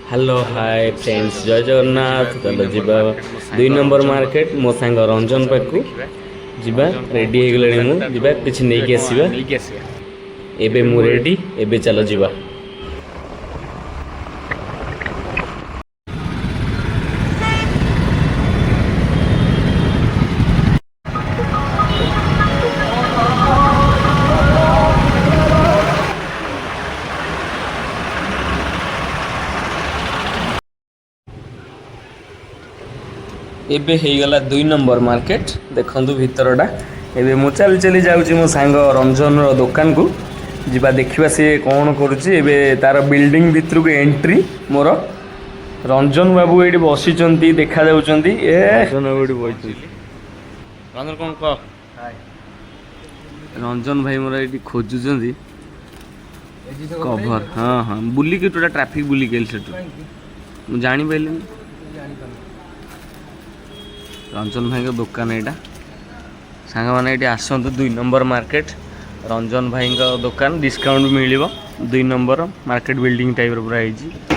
Hello hi friends जय जगन्नाथ चलो जीवा 2 नंबर मार्केट मो सांग रंजन पाखु जीवा रेडी हो गले मु जीवा किछि नै के आसीबा एबे मु रेडी एबे चलो जीवा। एबे गला 2 नंबर मार्केट देखंतु भितरटा एबे मु चल चली जाउची मो सांग रंजन रो दुकान को जीवा देखिबा से कोन करूची एबे तार बिल्डिंग भितर को एंट्री मोर रंजन बाबू एठी बसिचंती देखा जाउचंती ए रंजन बाबू एठी बइचंती रंजन कोन क रंजन भाई मोर एठी खोजुचंती कवर हां हां बुली के टोटा ट्रैफिक बुली गेल सेटू मु जानि पाइलिन रंजन भाई का दुकान यहाँ सांग मैंने ये आसतु 2 नंबर मार्केट रंजन भाई का दुकान डिस्काउंट मिल 2 नंबर मार्केट बिल्डिंग टाइप पूरा है।